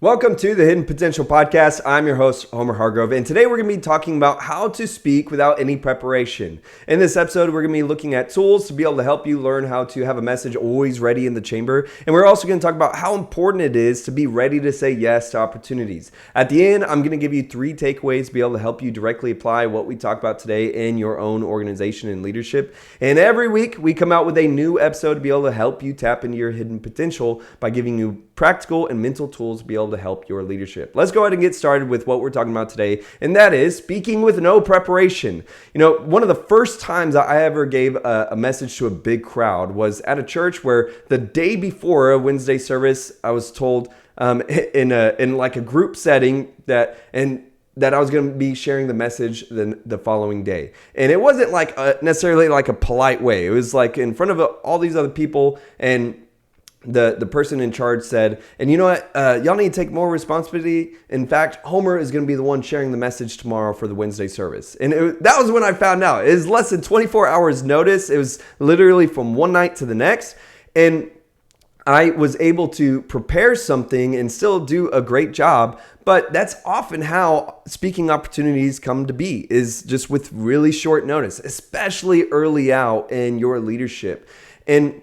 Welcome to the Hidden Potential Podcast. I'm your host, Homer Hargrove, and today we're going to be talking about how to speak without any preparation. In this episode, we're going to be looking at tools to be able to help you learn how to have a message always ready in the chamber, and we're also going to talk about how important it is to be ready to say yes to opportunities. At the end, I'm going to give you 3 takeaways to be able to help you directly apply what we talked about today in your own organization and leadership. And every week, we come out with a new episode to be able to help you tap into your hidden potential by giving you practical and mental tools to be able to help your leadership. Let's go ahead and get started with what we're talking about today, and that is speaking with no preparation. You know, one of the first times I ever gave a message to a big crowd was at a church where the day before a Wednesday service, I was told in like a group setting that I was going to be sharing the message the following day. And it wasn't like necessarily like a polite way. It was like in front of all these other people, and the person in charge said, and you know what, y'all need to take more responsibility. In fact, Homer is going to be the one sharing the message tomorrow for the Wednesday service. And that was when I found out. It was less than 24 hours notice. It was literally from one night to the next. And I was able to prepare something and still do a great job. But that's often how speaking opportunities come to be, is just with really short notice, especially early out in your leadership. And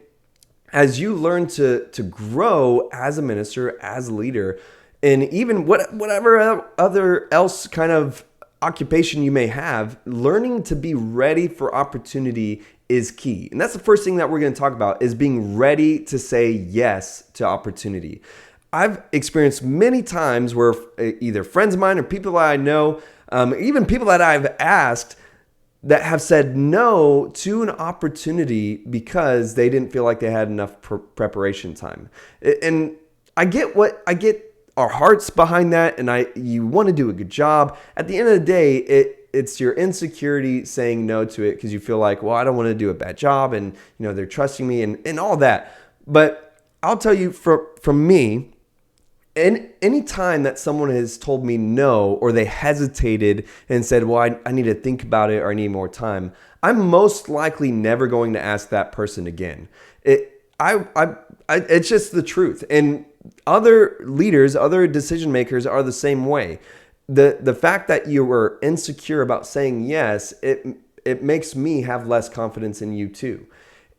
as you learn to grow as a minister, as a leader, and even whatever other else kind of occupation you may have, learning to be ready for opportunity is key. And that's the first thing that we're going to talk about, is being ready to say yes to opportunity. I've experienced many times where either friends of mine or people that I know, even people that I've asked, that have said no to an opportunity because they didn't feel like they had enough preparation time. And I get our hearts behind that, and you want to do a good job. At the end of the day, it's your insecurity saying no to it because you feel like, well, I don't want to do a bad job, and they're trusting me and all that. But I'll tell you, from me, and any time that someone has told me no, or they hesitated and said, well, I need to think about it, or I need more time, I'm most likely never going to ask that person again. It's just the truth. And other leaders, other decision makers are the same way. The fact that you were insecure about saying yes, it makes me have less confidence in you too.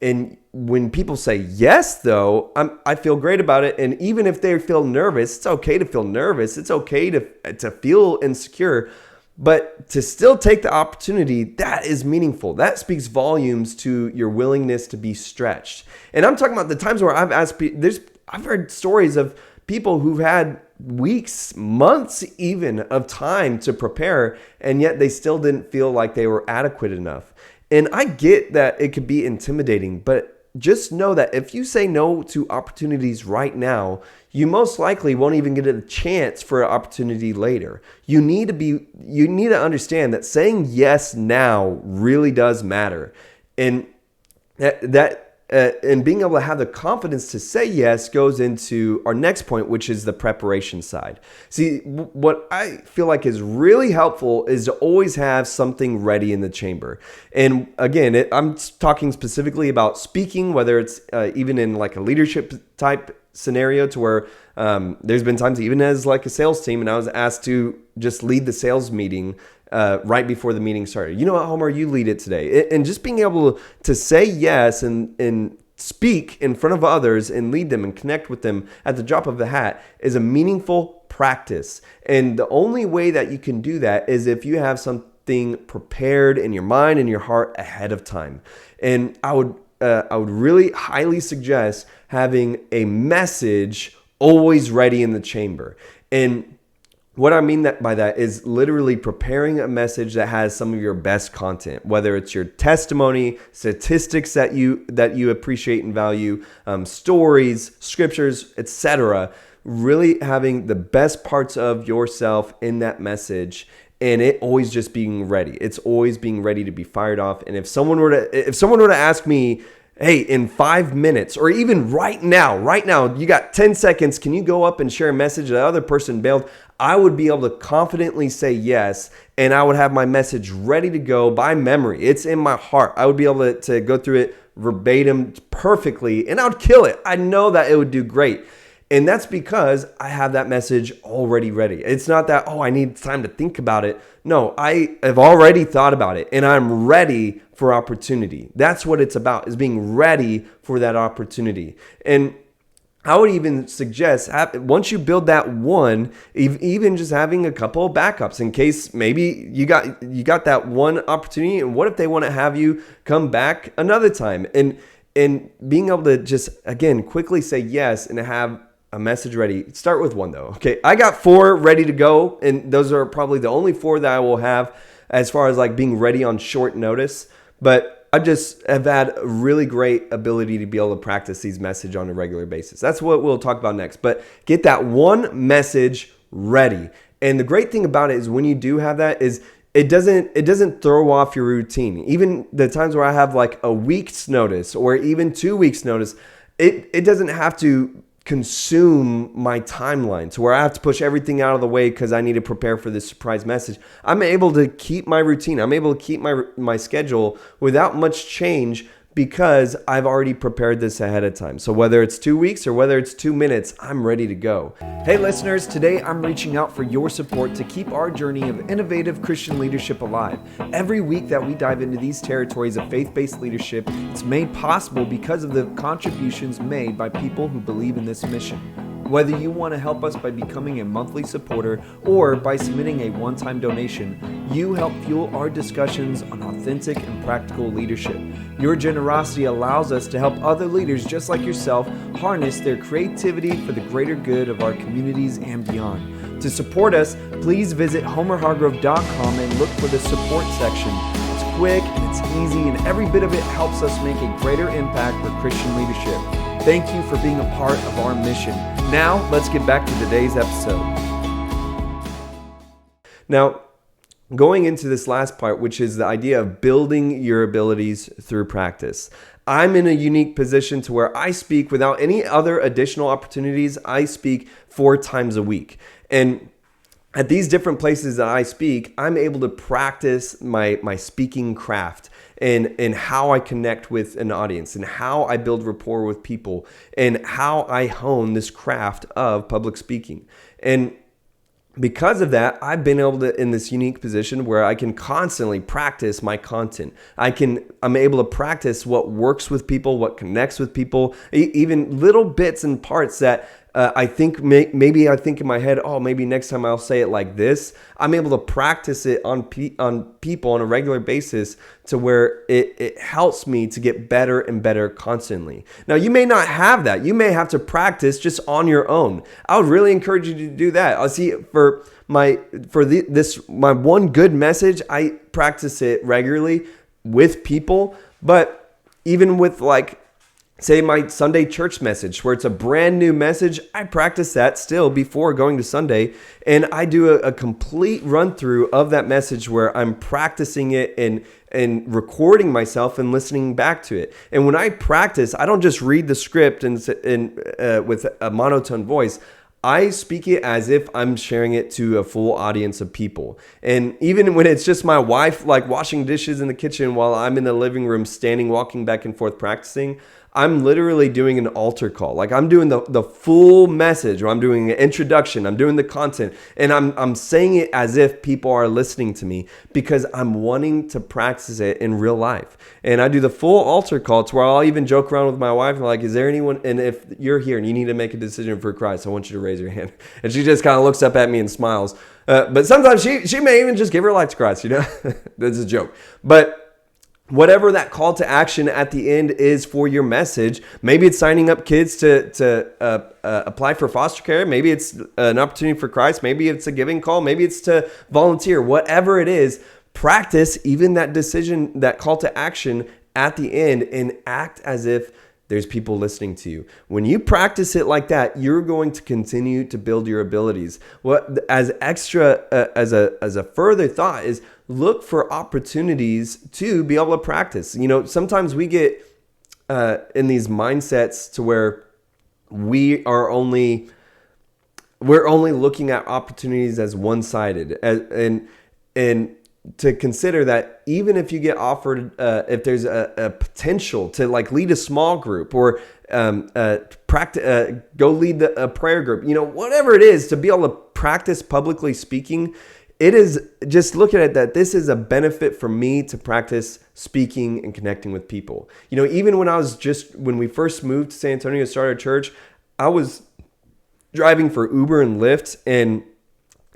And when people say yes, though, I feel great about it. And even if they feel nervous, it's okay to feel nervous. It's okay to feel insecure. But to still take the opportunity, that is meaningful. That speaks volumes to your willingness to be stretched. And I'm talking about the times where I've heard stories of people who've had weeks, months even, of time to prepare, and yet they still didn't feel like they were adequate enough. And I get that it could be intimidating, but just know that if you say no to opportunities right now, you most likely won't even get a chance for an opportunity later. You need to understand that saying yes now really does matter. And and being able to have the confidence to say yes goes into our next point, which is the preparation side. See, what I feel like is really helpful is to always have something ready in the chamber. And again, I'm talking specifically about speaking, whether it's even in like a leadership type scenario, to where there's been times even as like a sales team, and I was asked to just lead the sales meeting right before the meeting started. You know what, Homer, you lead it today. And just being able to say yes and speak in front of others and lead them and connect with them at the drop of a hat is a meaningful practice. And the only way that you can do that is if you have something prepared in your mind and your heart ahead of time. And I would really highly suggest having a message always ready in the chamber. And what I mean by that is literally preparing a message that has some of your best content, whether it's your testimony, statistics that you appreciate and value, stories, scriptures, etc. Really having the best parts of yourself in that message, and it always just being ready. It's always being ready to be fired off. And if someone were to ask me, hey, in 5 minutes, or even right now, you got 10 seconds, can you go up and share a message the other person bailed? I would be able to confidently say yes, and I would have my message ready to go by memory. It's in my heart. I would be able to go through it verbatim perfectly, and I would kill it. I know that it would do great. And that's because I have that message already ready. It's not that, I need time to think about it. No, I have already thought about it and I'm ready for opportunity. That's what it's about, is being ready for that opportunity. And I would even suggest, once you build that one, even just having a couple of backups in case maybe you got that one opportunity, and what if they want to have you come back another time? And being able to just, again, quickly say yes and have a message ready. Start with one though. Okay, I got 4 ready to go, and those are probably the only 4 that I will have as far as like being ready on short notice. But I just have had a really great ability to be able to practice these messages on a regular basis. That's what we'll talk about next. But get that one message ready. And the great thing about it is when you do have that is it doesn't throw off your routine. Even the times where I have like a week's notice or even 2 weeks notice, it doesn't have to consume my timeline to where I have to push everything out of the way because I need to prepare for this surprise message. I'm able to keep my routine. I'm able to keep my schedule without much change because I've already prepared this ahead of time. So whether it's 2 weeks or whether it's 2 minutes, I'm ready to go. Hey listeners, today I'm reaching out for your support to keep our journey of innovative Christian leadership alive. Every week that we dive into these territories of faith-based leadership, it's made possible because of the contributions made by people who believe in this mission. Whether you want to help us by becoming a monthly supporter or by submitting a one-time donation, you help fuel our discussions on authentic and practical leadership. Your generosity allows us to help other leaders just like yourself harness their creativity for the greater good of our communities and beyond. To support us, please visit homerhargrove.com and look for the support section. It's quick and it's easy, and every bit of it helps us make a greater impact for Christian leadership. Thank you for being a part of our mission. Now, let's get back to today's episode. Now, going into this last part, which is the idea of building your abilities through practice. I'm in a unique position to where I speak without any other additional opportunities. I speak 4 times a week. And at these different places that I speak, I'm able to practice my speaking craft and how I connect with an audience and how I build rapport with people and how I hone this craft of public speaking. And because of that, I've been able to, in this unique position where I can constantly practice my content. I'm able to practice what works with people, what connects with people, even little bits and parts that I think maybe I think in my head, maybe next time I'll say it like this. I'm able to practice it on people on a regular basis to where it helps me to get better and better constantly. Now, you may not have that. You may have to practice just on your own. I would really encourage you to do that. I'll see my one good message, I practice it regularly with people, but even with say my Sunday church message where it's a brand new message, I practice that still before going to Sunday. And I do a complete run through of that message where I'm practicing it and recording myself and listening back to it. And when I practice, I don't just read the script and with a monotone voice. I speak it as if I'm sharing it to a full audience of people. And even when it's just my wife washing dishes in the kitchen while I'm in the living room walking back and forth practicing, I'm literally doing an altar call. I'm doing the full message, or I'm doing an introduction, I'm doing the content, and I'm saying it as if people are listening to me because I'm wanting to practice it in real life. And I do the full altar call to where I'll even joke around with my wife and is there anyone, and if you're here and you need to make a decision for Christ, I want you to raise your hand. And she just kind of looks up at me and smiles. But sometimes she may even just give her life to Christ, That's a joke. But whatever that call to action at the end is for your message, maybe it's signing up kids to apply for foster care. Maybe it's an opportunity for Christ. Maybe it's a giving call. Maybe it's to volunteer. Whatever it is, practice even that decision, that call to action at the end, and act as if there's people listening to you. When you practice it like that, you're going to continue to build your abilities. As a further thought is, look for opportunities to be able to practice. Sometimes we get in these mindsets to where we're only looking at opportunities as one-sided, and to consider that even if you get offered, if there's a potential to like lead a small group or go lead a prayer group, whatever it is, to be able to practice publicly speaking, it is just look at it that this is a benefit for me to practice speaking and connecting with people. Even when we first moved to San Antonio to start our church, I was driving for Uber and Lyft and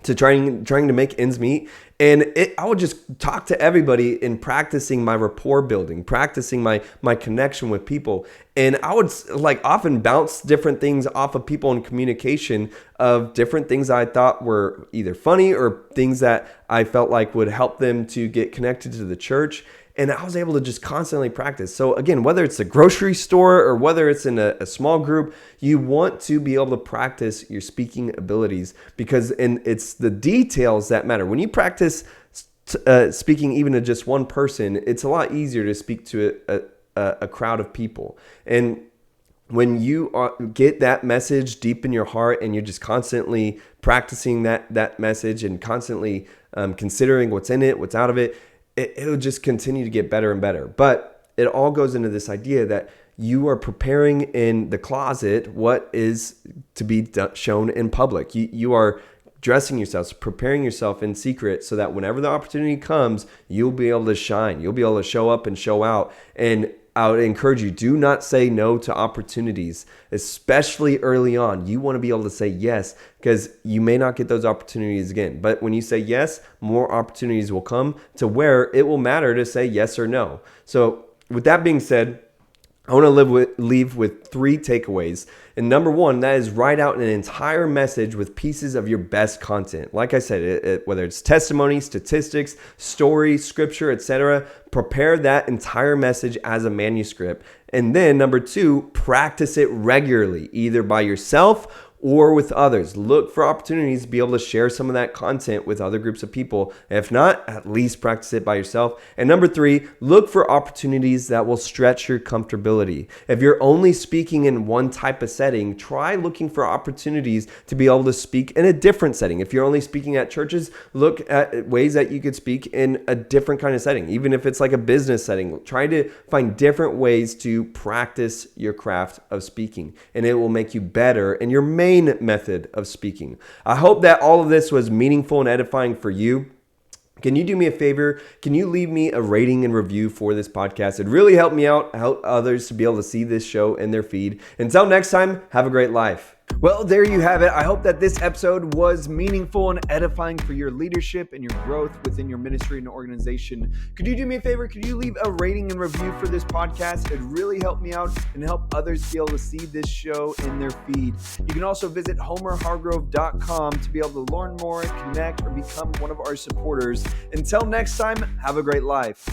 to trying to make ends meet. And I would just talk to everybody in practicing my rapport building, practicing my connection with people. And I would often bounce different things off of people in communication of different things I thought were either funny or things that I felt like would help them to get connected to the church. And I was able to just constantly practice. So again, whether it's a grocery store or whether it's in a small group, you want to be able to practice your speaking abilities because it's the details that matter. When you practice speaking even to just one person, it's a lot easier to speak to a crowd of people. And when you get that message deep in your heart and you're just constantly practicing that message and constantly considering what's in it, what's out of it, it'll just continue to get better and better. But it all goes into this idea that you are preparing in the closet what is to be shown in public. You are dressing yourself, preparing yourself in secret so that whenever the opportunity comes, you'll be able to shine. You'll be able to show up and show out. And I would encourage you, do not say no to opportunities, especially early on. You want to be able to say yes because you may not get those opportunities again. But when you say yes, more opportunities will come to where it will matter to say yes or no. So with that being said, I want to leave with 3 takeaways. And number 1, that is write out an entire message with pieces of your best content. Like I said, whether it's testimony, statistics, story, scripture, etc., prepare that entire message as a manuscript. And then number 2, practice it regularly, either by yourself or with others. Look for opportunities to be able to share some of that content with other groups of people. If not, at least practice it by yourself. And number 3, look for opportunities that will stretch your comfortability. If you're only speaking in one type of setting, try looking for opportunities to be able to speak in a different setting. If you're only speaking at churches, look at ways that you could speak in a different kind of setting. Even if it's like a business setting, try to find different ways to practice your craft of speaking, and it will make you better in your main method of speaking. I hope that all of this was meaningful and edifying for you. Can you do me a favor? Can you leave me a rating and review for this podcast? It'd really help me out, help others to be able to see this show in their feed. Until next time, have a great life. Well, there you have it. I hope that this episode was meaningful and edifying for your leadership and your growth within your ministry and organization. Could you do me a favor? Could you leave a rating and review for this podcast? It'd really help me out and help others be able to see this show in their feed. You can also visit homerhargrove.com to be able to learn more, connect, or become one of our supporters. Until next time, have a great life.